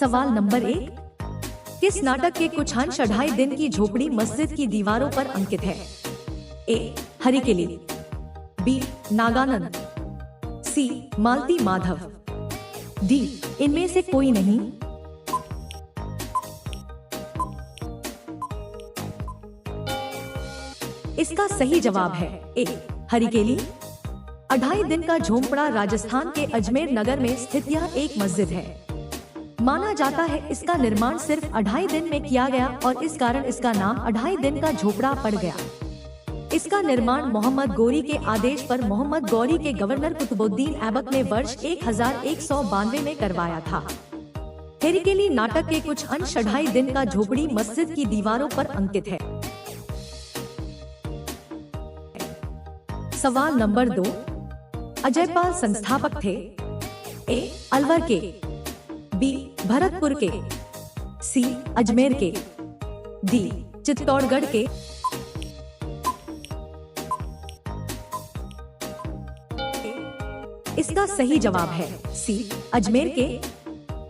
सवाल नंबर 1, किस नाटक के कुछ अंश 2.5 दिन की झोपड़ी मस्जिद की दीवारों पर अंकित है? ए. हरिकेली, बी. नागानंद, सी. मालती माधव, डी. इनमें से कोई नहीं। इसका सही जवाब है ए. हरिकेली। 2.5 दिन का झोंपड़ा राजस्थान के अजमेर नगर में स्थित यह एक मस्जिद है। माना जाता है इसका निर्माण सिर्फ 2.5 दिन में किया गया और इस कारण इसका नाम 2.5 दिन का झोपड़ा पड़ गया। इसका निर्माण मोहम्मद गौरी के आदेश पर मोहम्मद गौरी के गवर्नर कुतुबुद्दीन ऐबक ने वर्ष 1192 में करवाया था। हरिकेली नाटक के कुछ अंश 2.5 दिन का झोपड़ी मस्जिद की दीवारों पर अंकित है। सवाल नंबर 2, अजयपाल संस्थापक थे? ए. अलवर के, बी. भरतपुर के, सी. अजमेर के, डी. चित्तौड़गढ़ के। इसका सही जवाब है सी. अजमेर के।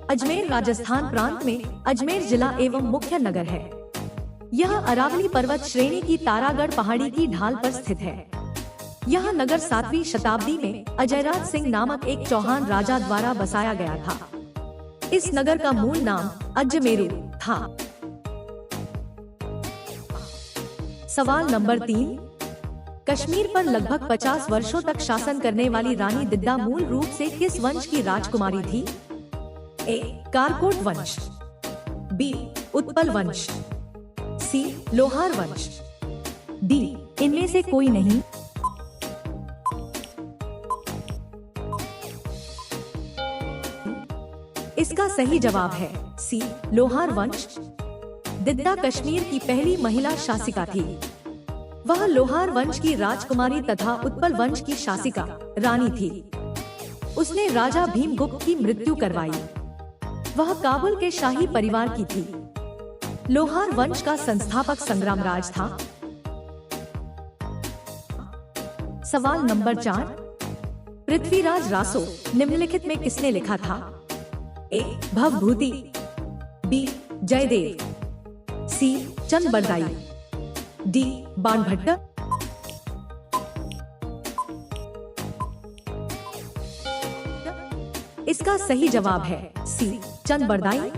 अजमेर राजस्थान प्रांत में अजमेर जिला एवं मुख्य नगर है। यह अरावली पर्वत श्रेणी की तारागढ़ पहाड़ी की ढाल पर स्थित है। यह नगर 7वीं शताब्दी में अजयराज सिंह नामक एक चौहान राजा द्वारा बसाया गया था। इस नगर का मूल नाम अजमेरू था। सवाल नंबर 3, कश्मीर पर लगभग 50 वर्षों तक शासन करने वाली रानी दिद्दा मूल रूप से किस वंश की राजकुमारी थी? ए. कारकोट वंश, बी. उत्पल वंश, सी. लोहार वंश, डी. इनमें से कोई नहीं। इसका सही जवाब है सी. लोहार वंश। दिद्दा कश्मीर की पहली महिला शासिका थी। वह लोहार वंश की राजकुमारी तथा उत्पल वंश की शासिका रानी थी। उसने राजा भीमगुप्त की मृत्यु करवाई। वह काबुल के शाही परिवार की थी। लोहार वंश का संस्थापक संग्रामराज था। सवाल नंबर 4, पृथ्वीराज रासो निम्नलिखित में किसने लिखा था? ए. भवभूति, बी. जयदेव, सी. चंद बरदाई, डी. बाणभट्ट। इसका सही जवाब है सी. चंद बरदाई।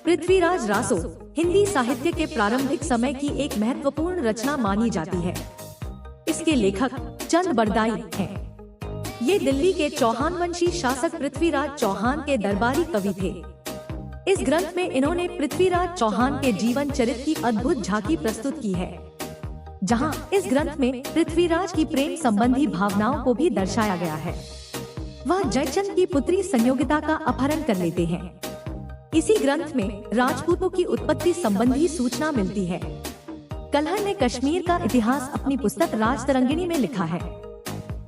पृथ्वीराज रासो हिंदी साहित्य के प्रारंभिक समय की एक महत्वपूर्ण रचना मानी जाती है। इसके लेखक चंद बरदाई हैं। ये दिल्ली के चौहान वंशी शासक पृथ्वीराज चौहान के दरबारी कवि थे। इस ग्रंथ में इन्होंने पृथ्वीराज चौहान के जीवन चरित्र की अद्भुत झांकी प्रस्तुत की है, जहां इस ग्रंथ में पृथ्वीराज की प्रेम संबंधी भावनाओं को भी दर्शाया गया है। वह जयचंद की पुत्री संयोगिता का अपहरण कर लेते हैं। इसी ग्रंथ में राजपूतों की उत्पत्ति संबंधी सूचना मिलती है। कल्हण ने कश्मीर का इतिहास अपनी पुस्तक राजतरंगिणी में लिखा है।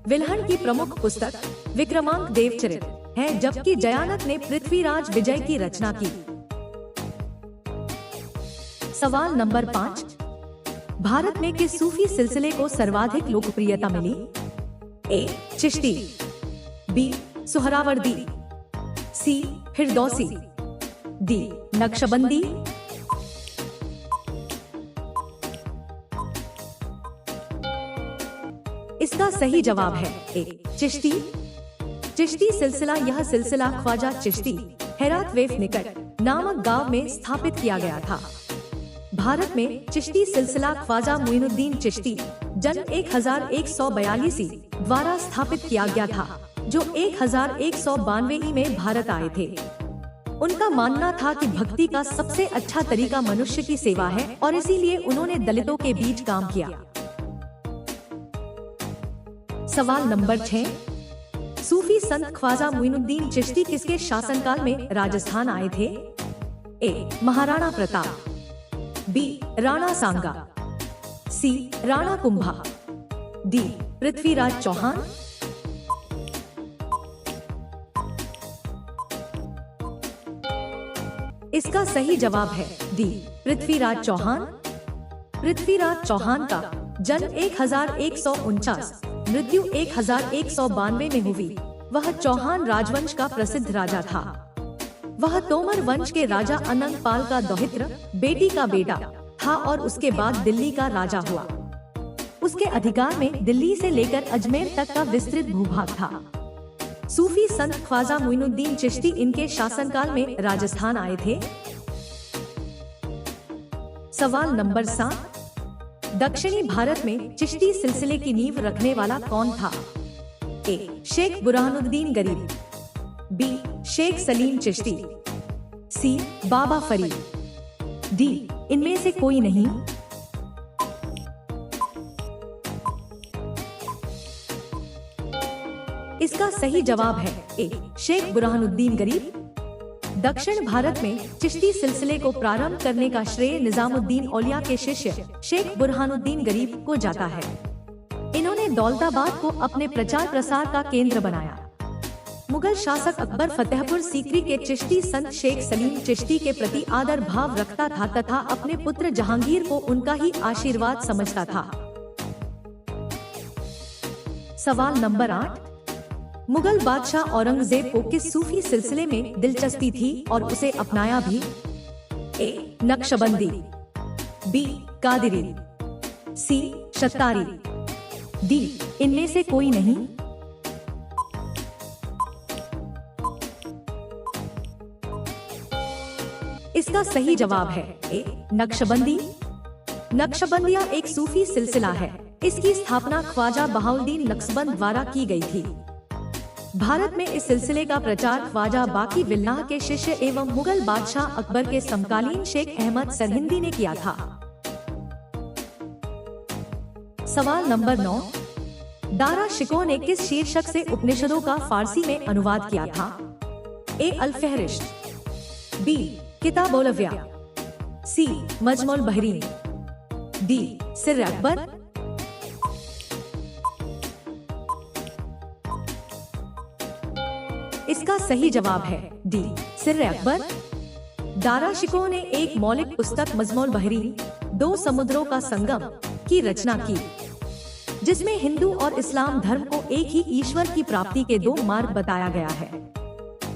विल्हण की प्रमुख पुस्तक विक्रमांक देवचरित है, जबकि जयानक ने पृथ्वीराज विजय की रचना की। सवाल नंबर 5, भारत में किस सूफी सिलसिले को सर्वाधिक लोकप्रियता मिली? ए. चिश्ती, बी. सुहरावर्दी, सी. फिरदौसी, डी. नक्शबंदी। इसका सही जवाब है ए. चिश्ती। चिश्ती सिलसिला यह सिलसिला ख्वाजा चिश्ती हेरात वेफ निकट नामक गांव में स्थापित किया गया था। भारत में चिश्ती सिलसिला ख्वाजा मुइनुद्दीन चिश्ती जन्म 1142 द्वारा स्थापित किया गया था, जो 1192 में भारत आए थे। उनका मानना था कि भक्ति का सबसे अच्छा तरीका मनुष्य की सेवा है और इसीलिए उन्होंने दलितों के बीच काम किया। सवाल नंबर 6, सूफी संत ख्वाजा मुइनुद्दीन चिश्ती किसके शासनकाल में राजस्थान आए थे? ए. महाराणा प्रताप, बी. राणा सांगा, सी. राणा कुंभा, डी. पृथ्वीराज चौहान। इसका सही जवाब है डी. पृथ्वीराज चौहान। पृथ्वीराज चौहान का जन्म 1149, मृत्यु 1192 में हुई। वह चौहान राजवंश का प्रसिद्ध राजा था। वह तोमर वंश के राजा अनंग पाल का दौहित्र बेटी का बेटा था और उसके बाद दिल्ली का राजा हुआ। उसके अधिकार में दिल्ली से लेकर अजमेर तक का विस्तृत भूभाग था। सूफी संत ख्वाजा मोइनुद्दीन चिश्ती इनके शासनकाल में राजस्थान आए थे। सवाल नंबर 7, दक्षिणी भारत में चिश्ती सिलसिले की नींव रखने वाला कौन था? ए. शेख बुरहानुद्दीन गरीब, बी. शेख सलीम चिश्ती, सी. बाबा फरीद, डी. इनमें से कोई नहीं। इसका सही जवाब है ए. शेख बुरहानुद्दीन गरीब। दक्षिण भारत में चिश्ती सिलसिले को प्रारंभ करने का श्रेय निजामुद्दीन औलिया के शिष्य शेख बुरहानुद्दीन गरीब को जाता है। इन्होंने दौलताबाद को अपने प्रचार प्रसार का केंद्र बनाया। मुगल शासक अकबर फतेहपुर सीकरी के चिश्ती संत शेख सलीम चिश्ती के प्रति आदर भाव रखता था तथा अपने पुत्र जहांगीर को उनका ही आशीर्वाद समझता था। सवाल नंबर 8, मुगल बादशाह औरंगजेब को किस सूफी सिलसिले में दिलचस्पी थी और उसे अपनाया भी? ए. नक्शबंदी, बी. कादिरी, सी. शत्तारी, डी. इनमें से कोई नहीं। इसका सही जवाब है ए. नक्शबंदी। नक्शबंदिया एक सूफी सिलसिला है। इसकी स्थापना ख्वाजा बहाउद्दीन नक्शबंद द्वारा की गई थी। भारत में इस सिलसिले का प्रचार ख्वाजा बाकी बिल्लाह के शिष्य एवं मुगल बादशाह अकबर के समकालीन शेख अहमद सरहिंदी ने किया था। सवाल नंबर 9, दारा शिकोह ने किस शीर्षक से उपनिषदों का फारसी में अनुवाद किया था? ए. अल-फहरिस्त, बी. किताब-उल-अव्लिया, सी. मजमुल बहरीन, डी. सिर्र अकबर। इसका सही जवाब है डी. सिर्र अकबर। दारा शिकोह ने एक मौलिक पुस्तक मजमुल बहरीन, दो समुद्रों का संगम की रचना की, जिसमें हिंदू और इस्लाम धर्म को एक ही ईश्वर की प्राप्ति के दो मार्ग बताया गया है।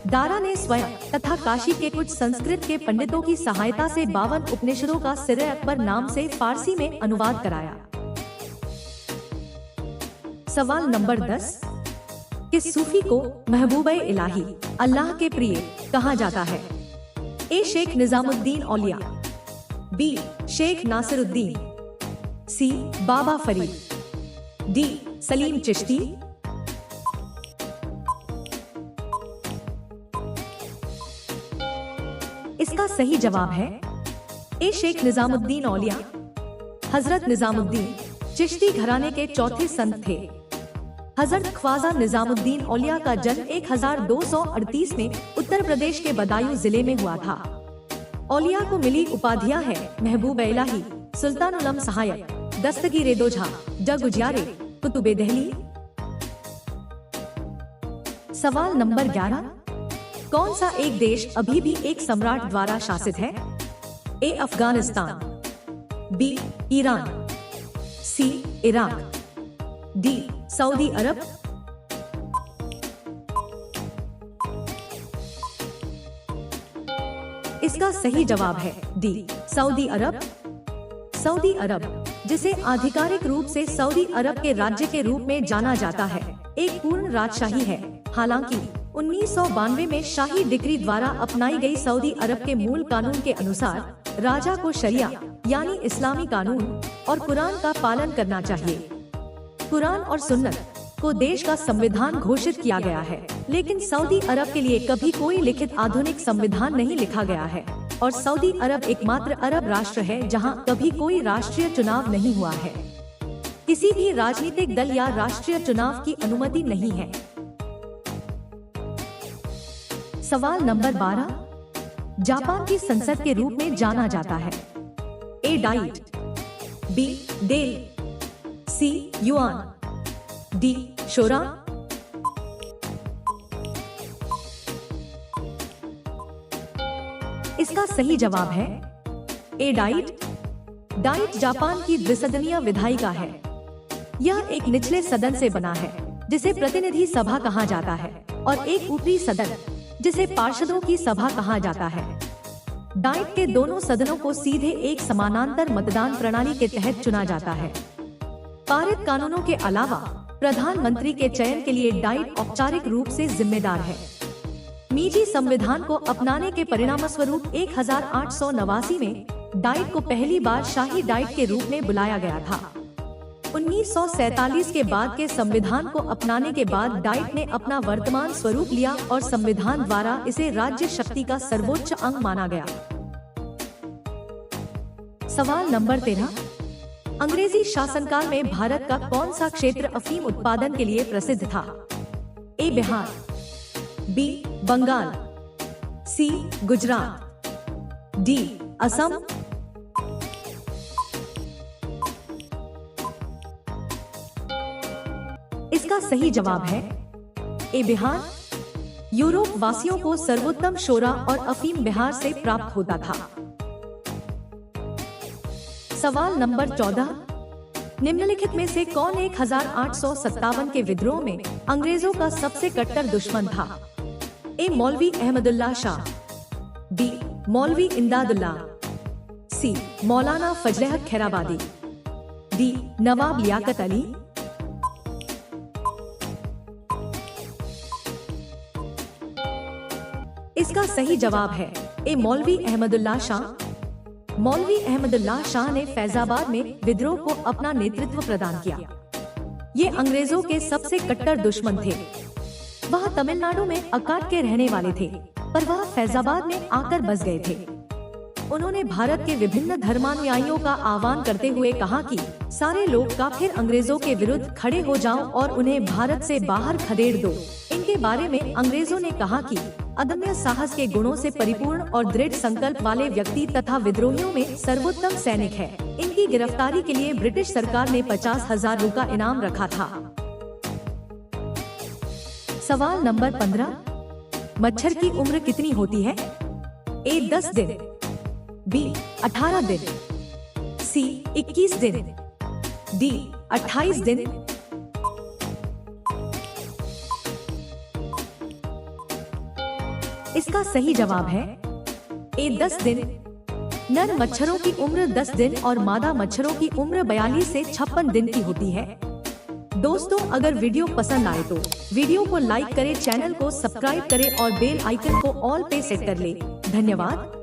दारा ने स्वयं तथा काशी के कुछ संस्कृत के पंडितों की सहायता से 52 उपनिषदों का सिर्र अकबर नाम से फारसी में अनुवाद कराया। सवाल नंबर 10, किस सूफी को महबूबे इलाही अल्लाह के प्रिय कहा जाता है? ए. शेख निजामुद्दीन औलिया, बी. शेख नासिरुद्दीन, सी. बाबा फरीद, डी. सलीम चिश्ती। इसका सही जवाब है ए. शेख निजामुद्दीन औलिया। हजरत निजामुद्दीन चिश्ती घराने के चौथे संत थे। हजरत ख्वाजा निजामुद्दीन औलिया का जन्म 1238 में उत्तर प्रदेश के बदायूं जिले में हुआ था। औलिया को मिली उपाधियां हैं महबूबे इलाही, सुल्तानुल सहायक, दस्तगीरे दोझा, जग उजियारे, कुतुबे दहली। सवाल नंबर 11, कौन सा एक देश अभी भी एक सम्राट द्वारा शासित है? A. Afghanistan, B. Iran, C. Iraq, D. सऊदी अरब। इसका सही जवाब है डी. सऊदी अरब। सऊदी अरब, जिसे आधिकारिक रूप से सऊदी अरब के राज्य के रूप में जाना जाता है, एक पूर्ण राजशाही है। हालांकि 1992 में शाही डिक्री द्वारा अपनाई गई सऊदी अरब के मूल कानून के अनुसार राजा को शरिया यानी इस्लामी कानून और कुरान का पालन करना चाहिए। कुरान और सुन्नत को देश का संविधान घोषित किया गया है, लेकिन सऊदी अरब के लिए कभी कोई लिखित आधुनिक संविधान नहीं लिखा गया है और सऊदी अरब एकमात्र अरब राष्ट्र है जहां कभी कोई राष्ट्रीय चुनाव नहीं हुआ है। किसी भी राजनीतिक दल या राष्ट्रीय चुनाव की अनुमति नहीं है। सवाल नंबर 12, जापान की संसद के रूप में जाना जाता है? A. Diet, B. Dail, C. Yuan, D. Shura. इसका सही जवाब है ए. डाइट। डाइट जापान की द्विसदनीय विधायिका है। यह एक निचले सदन से बना है जिसे प्रतिनिधि सभा कहा जाता है और एक ऊपरी सदन जिसे पार्षदों की सभा कहा जाता है। डाइट के दोनों सदनों को सीधे एक समानांतर मतदान प्रणाली के तहत चुना जाता है। पारित कानूनों के अलावा प्रधानमंत्री के चयन के लिए डाइट औपचारिक रूप से जिम्मेदार है। मीजी संविधान को अपनाने के परिणामस्वरूप 1889 में डाइट को पहली बार शाही डाइट के रूप में बुलाया गया था। 1947 के बाद के संविधान को अपनाने के बाद डाइट ने अपना वर्तमान स्वरूप लिया और संविधान द्वारा इसे राज्य शक्ति का सर्वोच्च अंग माना गया। सवाल नंबर 13। अंग्रेजी शासनकाल में भारत का कौन सा क्षेत्र अफीम उत्पादन के लिए प्रसिद्ध था? ए बिहार, बी बंगाल, सी गुजरात, डी असम। इसका सही जवाब है ए बिहार। यूरोप वासियों को सर्वोत्तम शोरा और अफीम बिहार से प्राप्त होता था। सवाल नंबर 14। निम्नलिखित में से कौन 1857 के विद्रोह में अंग्रेजों का सबसे कट्टर दुश्मन था? ए मौलवी अहमदुल्ला शाह, बी मौलवी इमदादुल्ला, सी मौलाना फजल हक खैराबादी, डी नवाब लियाकत अली। इसका सही जवाब है ए मौलवी अहमदुल्ला शाह। मौलवी अहमदुल्ला शाह ने फैजाबाद में विद्रोह को अपना नेतृत्व प्रदान किया। ये अंग्रेजों के सबसे कट्टर दुश्मन थे। वह तमिलनाडु में अकाट के रहने वाले थे, पर वह फैजाबाद में आकर बस गए थे। उन्होंने भारत के विभिन्न धर्मानुयायियों का आह्वान करते हुए कहा कि सारे लोग काफिर अंग्रेजों के विरुद्ध खड़े हो जाओ और उन्हें भारत से बाहर खदेड़ दो। इनके बारे में अंग्रेजों ने कहा कि अदम्य साहस के गुणों से परिपूर्ण और दृढ़ संकल्प वाले व्यक्ति तथा विद्रोहियों में सर्वोत्तम सैनिक है। इनकी गिरफ्तारी के लिए ब्रिटिश सरकार ने 50,000 रुपये का इनाम रखा था। सवाल नंबर 15। मच्छर की उम्र कितनी होती है? ए 10 दिन, बी 18 दिन, सी 21 दिन, डी 28 दिन। इसका सही जवाब है ए 10 दिन। नर मच्छरों की उम्र 10 दिन और मादा मच्छरों की उम्र 42 से 56 दिन की होती है। दोस्तों, अगर वीडियो पसंद आए तो वीडियो को लाइक करें, चैनल को सब्सक्राइब करें और बेल आइकन को ऑल पे सेट कर ले। धन्यवाद।